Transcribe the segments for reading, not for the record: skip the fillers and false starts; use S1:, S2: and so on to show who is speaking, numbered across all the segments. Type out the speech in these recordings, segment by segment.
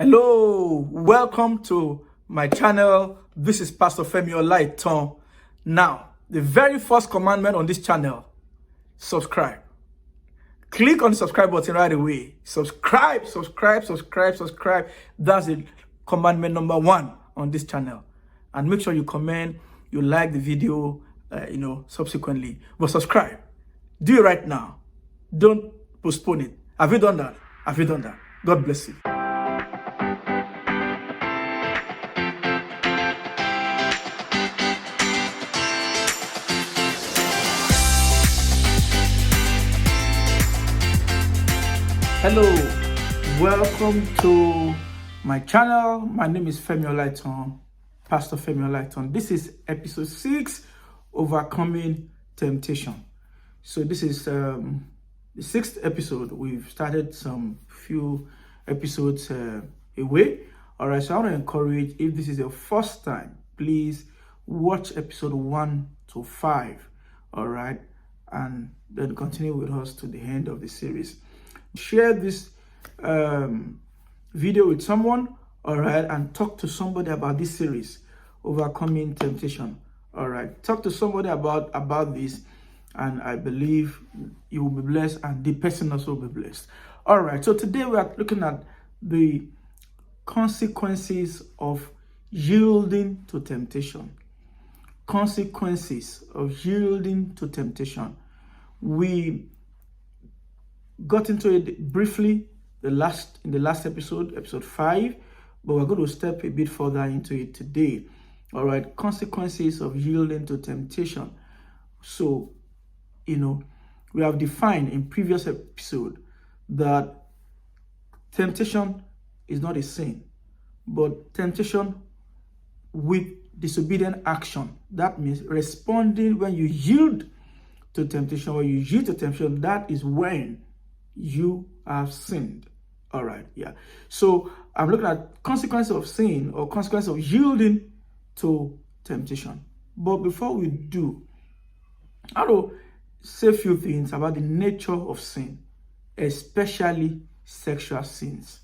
S1: Hello, welcome to my channel. This is Pastor Femi Olaitan. Now, the very first commandment on this channel, subscribe. Click on the subscribe button right away. Subscribe. That's the commandment number 1 on this channel. And make sure you comment, you like the video, subsequently. But subscribe. Do it right now. Don't postpone it. Have you done that? God bless you. Hello, welcome to my channel. My name is Femi Olaitan, Pastor Femi Olaitan. This is episode 6, Overcoming Temptation. So this is the 6th episode. We've started some few episodes away. All right, so I want to encourage, if this is your first time, please watch episode 1 to 5. All right, and then continue with us to the end of the series. Share this video with someone, all right, and talk to somebody about this series, Overcoming Temptation. All right, talk to somebody about this, and I believe you will be blessed, and the person also will be blessed. All right, so today we are looking at the consequences of yielding to temptation. Consequences of yielding to temptation. We got into it briefly in the last episode 5, but we're going to step a bit further into it today. All right, consequences of yielding to temptation. So, we have defined in previous episode that temptation is not a sin, but temptation with disobedient action. That means responding when you yield to temptation. When you yield to temptation, that is when you have sinned. All right, yeah. So I'm looking at consequences of sin or consequences of yielding to temptation. But before we do, I want to say a few things about the nature of sin, especially sexual sins.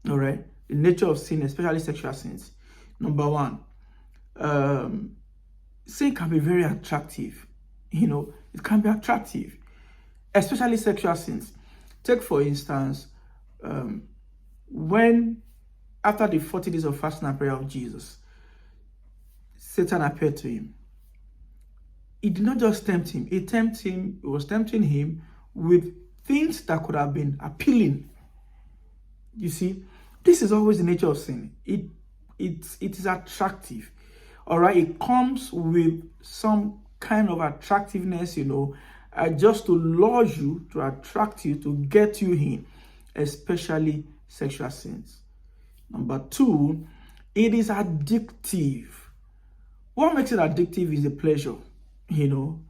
S1: All right, the nature of sin, especially sexual sins. Number 1, sin can be very attractive. It can be attractive, especially sexual sins. Take, for instance, when after the 40 days of fasting and prayer of Jesus, Satan appeared to him. It did not just tempt him. It was tempting him with things that could have been appealing. You see, this is always the nature of sin. It is attractive. All right, it comes with some kind of attractiveness, just to lure you, to attract you, to get you in, especially sexual sins. Number 2, it is addictive. What makes it addictive is the pleasure, and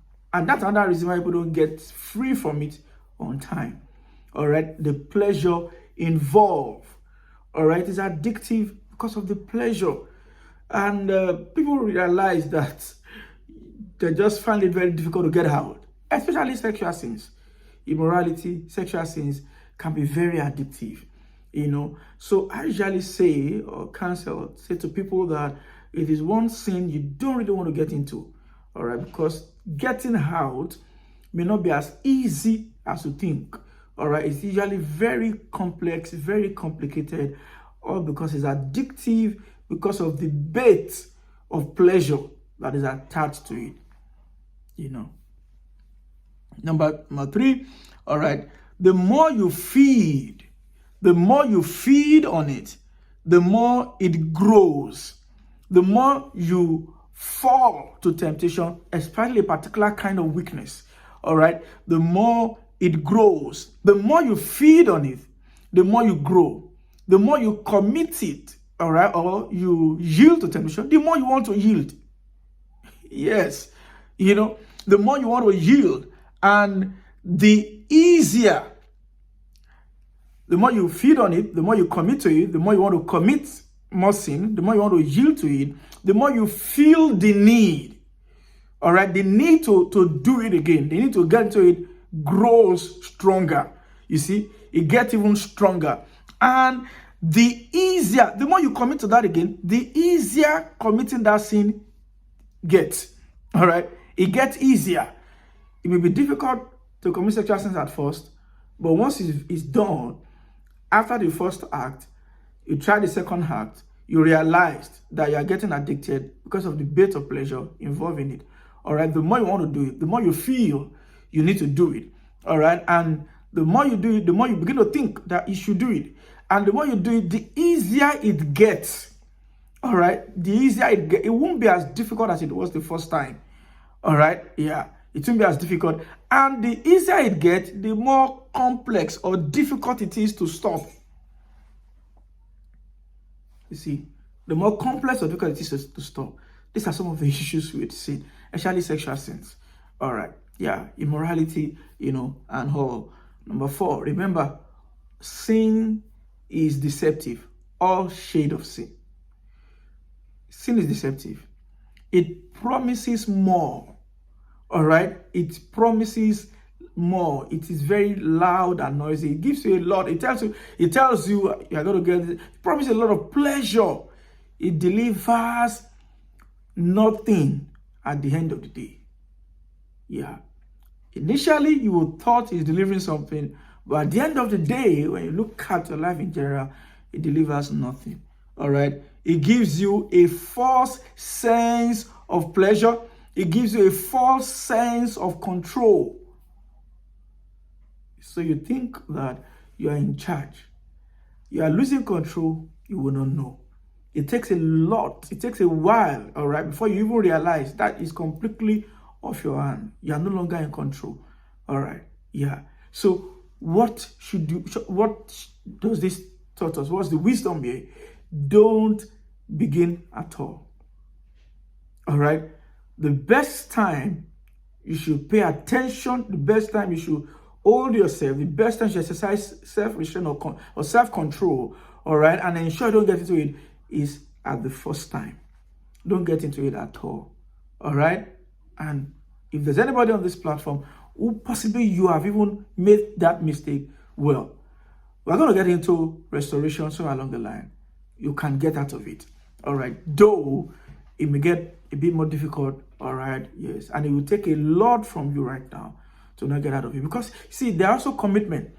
S1: that's another reason why people don't get free from it on time. All right, the pleasure involved. All right, it's addictive because of the pleasure, and people realize that they just find it very difficult to get out. Especially sexual sins, immorality, sexual sins can be very addictive, So I usually say or say to people that it is one sin you don't really want to get into, all right, because getting out may not be as easy as you think, all right. It's usually very complex, very complicated, all because it's addictive because of the bait of pleasure that is attached to it, Number 3, all right, the more you feed on it, the more it grows. The more you fall to temptation, especially a particular kind of weakness, all right, the more it grows. The more you feed on it, the more you grow. The more you commit it, all right, or you yield to temptation, the more you want to yield. Yes, the more you want to yield. And the easier, the more you feed on it, the more you commit to it, the more you want to commit more sin, the more you want to yield to it, the more you feel the need. All right, the need to do it again, the need to get into it grows stronger. You see, it gets even stronger. And the easier, the more you commit to that again, the easier committing that sin gets. All right? It gets easier. It may be difficult to commit sexual sins at first, but once it's done, after the first act, you try the second act, you realized that you are getting addicted because of the bait of pleasure involved in it. All right? The more you want to do it, the more you feel you need to do it. All right? And the more you do it, the more you begin to think that you should do it. And the more you do it, the easier it gets. All right? The easier it gets. It won't be as difficult as it was the first time. All right? Yeah. It won't be as difficult. And the easier it gets, the more complex or difficult it is to stop. You see, the more complex or difficult it is to stop. These are some of the issues with sin, especially sexual sins. All right. Yeah. Immorality, and all. Number 4, remember, sin is deceptive. All shade of sin. Sin is deceptive. It promises more. All right? It promises more. It is very loud and noisy. It gives you a lot. It tells you you're going to get it. It promises a lot of pleasure. It delivers nothing at the end of the day. Yeah. Initially, you would thought it's delivering something, but at the end of the day, when you look at your life in general, it delivers nothing. All right? It gives you a false sense of pleasure. It gives you a false sense of control. So you think that you are in charge. You are losing control, you will not know. It takes a lot. It takes a while, all right, before you even realize that is completely off your hand. You are no longer in control. All right. Yeah. So what does this taught us? What's the wisdom here? Don't begin at all. All right. The best time you should pay attention, the best time you should hold yourself, the best time you should exercise self-restraint or self-control, all right, and ensure you don't get into it is at the first time. Don't get into it at all. All right. And if there's anybody on this platform who possibly you have even made that mistake, well, we're going to get into restoration somewhere along the line. You can get out of it. All right. Though it may get a bit more difficult. All right. Yes. And it will take a lot from you right now to not get out of it. Because, see, there's also commitment.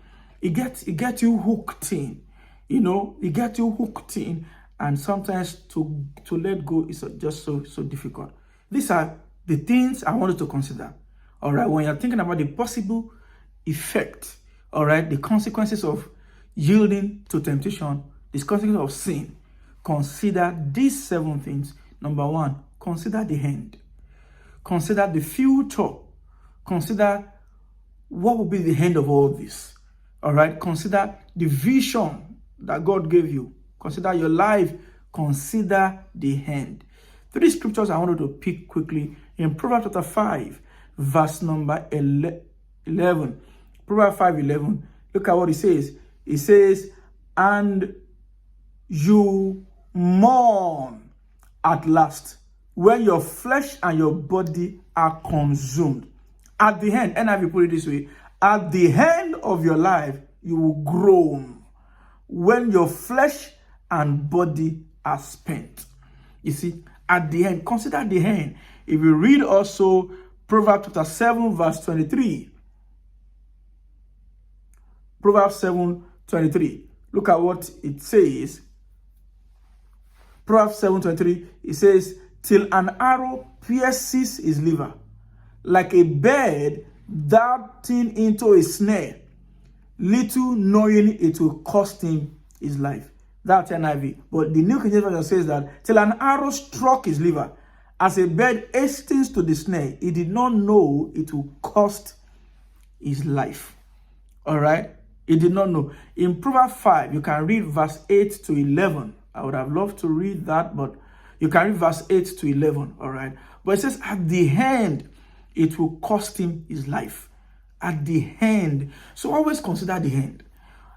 S1: It gets you hooked in. It gets you hooked in. And sometimes to let go is just so difficult. These are the things I wanted to consider. All right. When you're thinking about the possible effect, all right, the consequences of yielding to temptation, the consequences of sin, consider these 7 things. Number 1, consider the end. Consider the future. Consider what will be the end of all this. All right. Consider the vision that God gave you. Consider your life. Consider the end. 3 scriptures I wanted to pick quickly in Proverbs chapter 5, verse number 11. Proverbs 5:11. Look at what it says. It says, and you mourn at last when your flesh and your body are consumed. At the end, NIV put it this way, at the end of your life, you will groan when your flesh and body are spent. You see, at the end, consider the end. If you read also Proverbs chapter 7, verse 23. Proverbs 7:23. Look at what it says. Proverbs 7:23. It says, till an arrow pierces his liver, like a bird darting into a snare, little knowing it will cost him his life. That's NIV. But the New King James Version says that till an arrow struck his liver, as a bird hastens to the snare, he did not know it will cost his life. All right? He did not know. In Proverbs 5, you can read verse 8 to 11. I would have loved to read that, but you can read verse 8 to 11. All right? But it says, at the end, it will cost him his life. At the end. So always consider the end.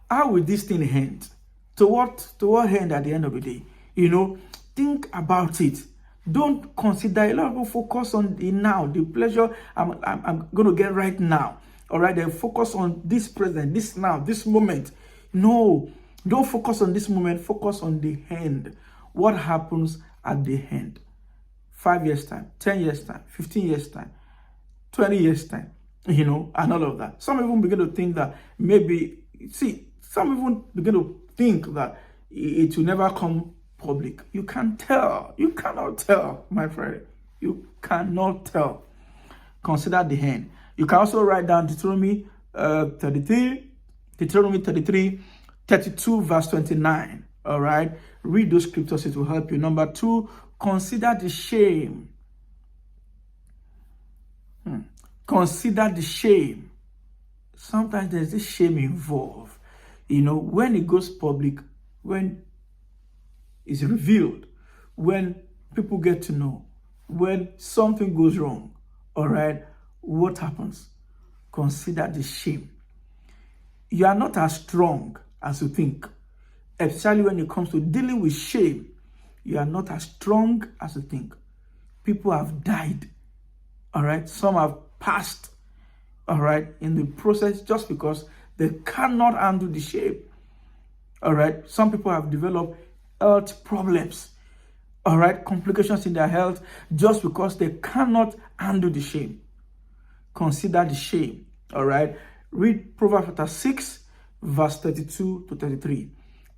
S1: How will this thing end? To what end at the end of the day? Think about it. Don't consider. A lot of people focus on the now, the pleasure I'm going to get right now. All right, they focus on this present, this now, this moment. No, Don't focus on this moment, focus on the end. What happens at the end? 5 years time, 10 years time, 15 years time, 20 years time, and all of that. Some even begin to think that some even begin to think that it will never come public. You can't tell. You cannot tell, my friend. You cannot tell. Consider the end. You can also write down Deuteronomy 32, verse 29. All right. Read those scriptures. It will help you. Number 2, consider the shame. Consider the shame. Sometimes there's this shame involved. When it goes public, when it's revealed, when people get to know, when something goes wrong, all right, what happens? Consider the shame. You are not as strong as you think, especially when it comes to dealing with shame. You are not as strong as you think. People have died, all right? Some have passed, all right, in the process just because they cannot handle the shame, all right? Some people have developed health problems, all right, complications in their health just because they cannot handle the shame. Consider the shame, all right? Read Proverbs chapter 6, verse 32 to 33.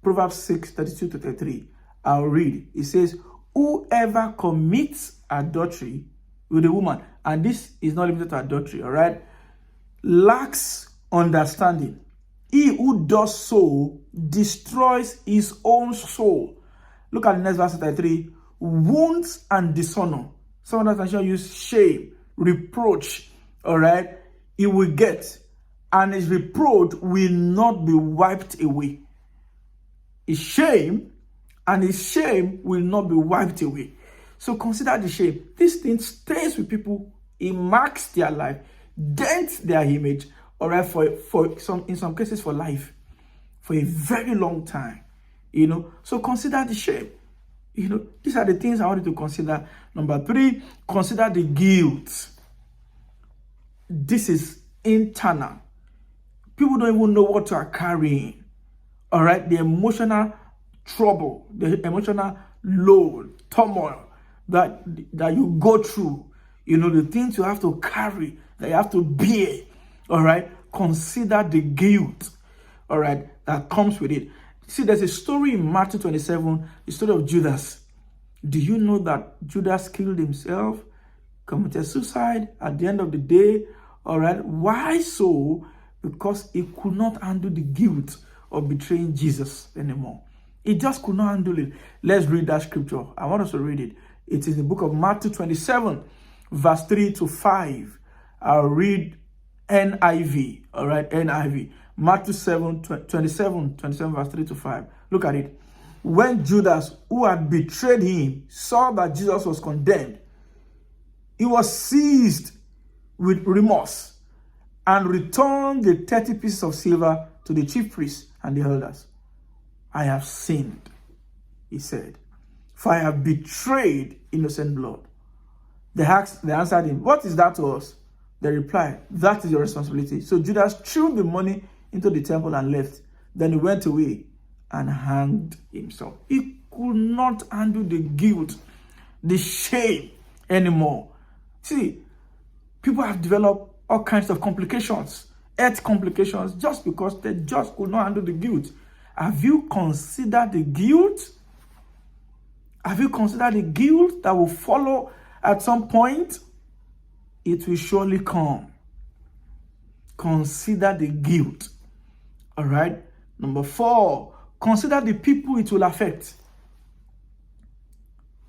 S1: Proverbs 6, 32 to 33. I'll read. It says, whoever commits adultery with a woman, and this is not limited to adultery, all right, lacks understanding. He who does so destroys his own soul. Look at the next verse 33. Wounds and dishonor. Some of that use shame, reproach, all right, he will get, and his reproach will not be wiped away. His shame, and his shame will not be wiped away. So consider the shame. This thing stays with people. It marks their life, dents their image, all right, in some cases for life, for a very long time. So consider the shame. These are the things I want you to consider. Number 3, consider the guilt. This is internal. People don't even know what you are carrying. All right, the emotional trouble, the emotional load, turmoil that you go through, the things you have to carry, that you have to bear. All right, consider the guilt, all right, that comes with it. See, there's a story in Matthew 27, the story of Judas. Do you know that Judas killed himself, committed suicide at the end of the day? All right, why so? Because he could not handle the guilt of betraying Jesus anymore. He just could not handle it. Let's read that scripture. I want us to read it. It is the book of Matthew 27, verse 3 to 5. I'll read NIV. All right, NIV. Matthew 27, verse 3 to 5. Look at it. When Judas, who had betrayed him, saw that Jesus was condemned, he was seized with remorse and returned the 30 pieces of silver to the chief priests and the elders. I have sinned, he said, for I have betrayed innocent blood. They answered him, what is that to us? They replied, that is your responsibility. So Judas threw the money into the temple and left. Then he went away and hanged himself. He could not handle the guilt, the shame anymore. See, people have developed all kinds of complications, health complications, just because they just could not handle the guilt. Have you considered the guilt? Have you considered the guilt that will follow at some point? It will surely come. Consider the guilt. All right. Number 4, consider the people it will affect.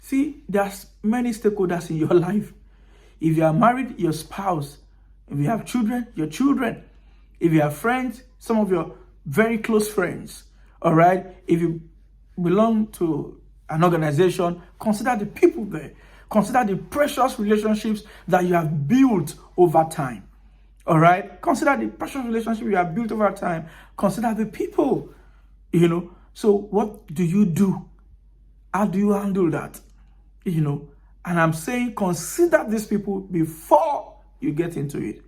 S1: See, there's many stakeholders in your life. If you are married, your spouse. If you have children, your children. If you have friends, some of your very close friends. All right. If you belong to an organization, consider the people there. Consider the precious relationships that you have built over time. All right. Consider the precious relationship you have built over time. Consider the people, So what do you do? How do you handle that? And I'm saying consider these people before you get into it.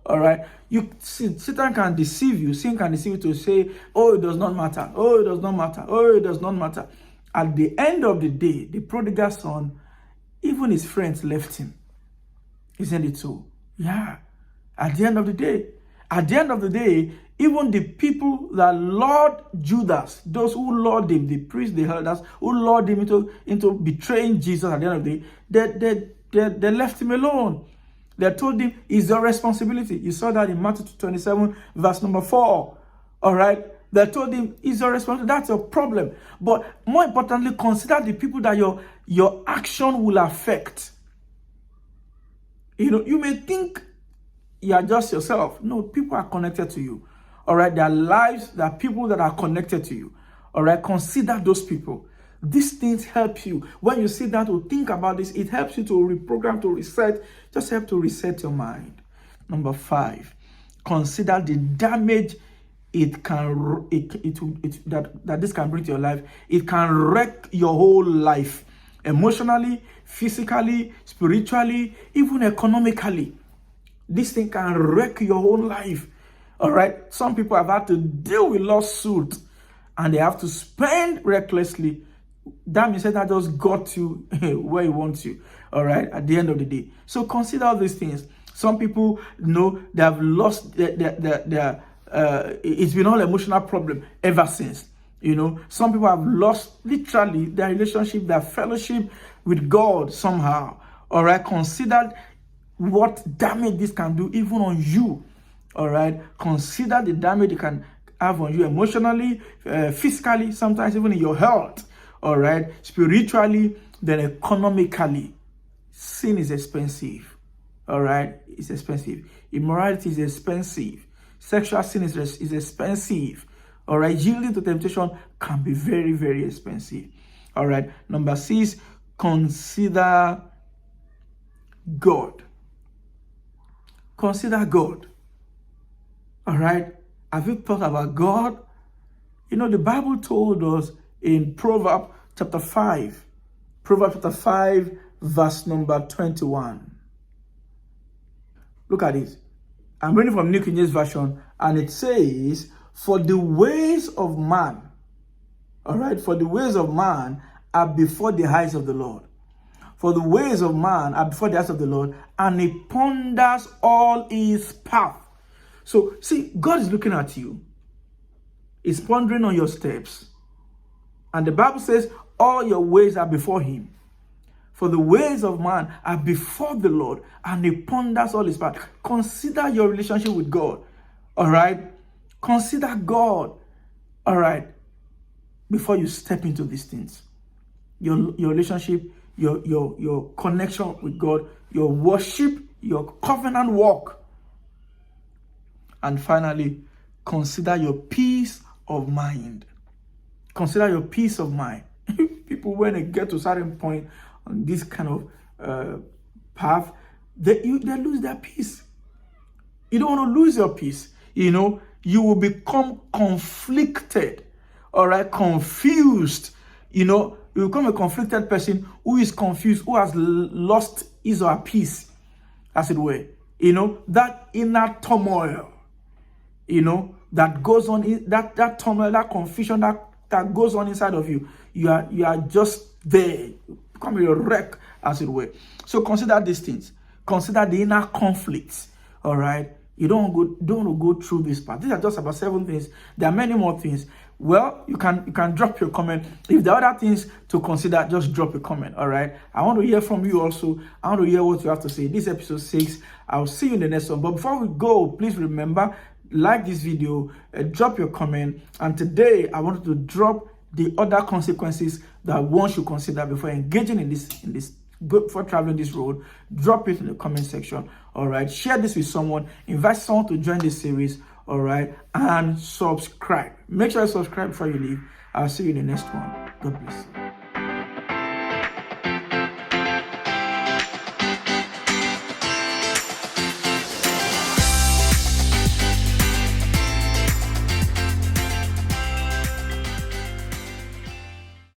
S1: All right. You see, Satan can deceive you. Sin can deceive you to say, oh, it does not matter. Oh, it does not matter. Oh, it does not matter. At the end of the day, the prodigal son, even his friends left him. Isn't it so? Yeah. At the end of the day, even the people that lured Judas, those who lured him, the priests, the elders, who lured him into betraying Jesus at the end of the day, they left him alone. They told him, it's your responsibility. You saw that in Matthew 27, verse number 4. All right? They told him, it's your responsibility. That's your problem. But more importantly, consider the people that your action will affect. You may think you are just yourself. No, people are connected to you. All right? Their lives, there are people that are connected to you. All right? Consider those people. These things help you. When you sit down to think about this, it helps you to reprogram, to reset. Just help to reset your mind. Number 5, consider the damage that this can bring to your life. It can wreck your whole life, emotionally, physically, spiritually, even economically. This thing can wreck your whole life. All right. Some people have had to deal with lawsuits, and they have to spend recklessly. That means that just got you where he wants you. All right. At the end of the day. So consider all these things. Some people they have lost their it's been all emotional problem ever since. Some people have lost literally their relationship, their fellowship with God somehow. All right. Consider what damage this can do even on you. All right. Consider the damage it can have on you emotionally, physically, sometimes even in your health. All right. Spiritually, then economically. Sin is expensive. All right. It's expensive. Immorality is expensive. Sexual sin is expensive. All right. Yielding to temptation can be very, very expensive. All right. Number 6, consider God. Consider God. All right. Have you thought about God? The Bible told us in Proverbs chapter 5, verse number 21. Look at it. I'm reading from New King James Version, and it says, for the ways of man, all right, for the ways of man are before the eyes of the Lord. For the ways of man are before the eyes of the Lord, and he ponders all his path. So, see, God is looking at you. He's pondering on your steps. And the Bible says, all your ways are before him. For the ways of man are before the Lord, and he ponders all his path. Consider your relationship with God. All right? Consider God. All right? Before you step into these things. Your relationship, your connection with God, your worship, your covenant walk. And finally, consider your peace of mind. Consider your peace of mind. People, when they get to a certain point on this kind of path, they lose their peace. You don't want to lose your peace. You will become conflicted, all right, confused. You become a conflicted person who is confused, who has lost his or her peace, as it were. That inner turmoil, that goes on, that turmoil, that confusion, that goes on inside of you. You are just there. You become a wreck, as it were. So consider these things. Consider the inner conflicts. All right. You don't want to go through this part. These are just about 7 things. There are many more things. Well, you can drop your comment. If there are other things to consider, just drop a comment. All right. I want to hear from you also. I want to hear what you have to say. This is episode 6. I'll see you in the next one. But before we go, please remember, like this video, drop your comment. And today I wanted to drop the other consequences that one should consider before engaging in this before traveling this road. Drop it in the comment section. All right. Share this with someone. Invite someone to join this series. All right. And subscribe. Make sure you subscribe before you leave. I'll see you in the next one. God bless you.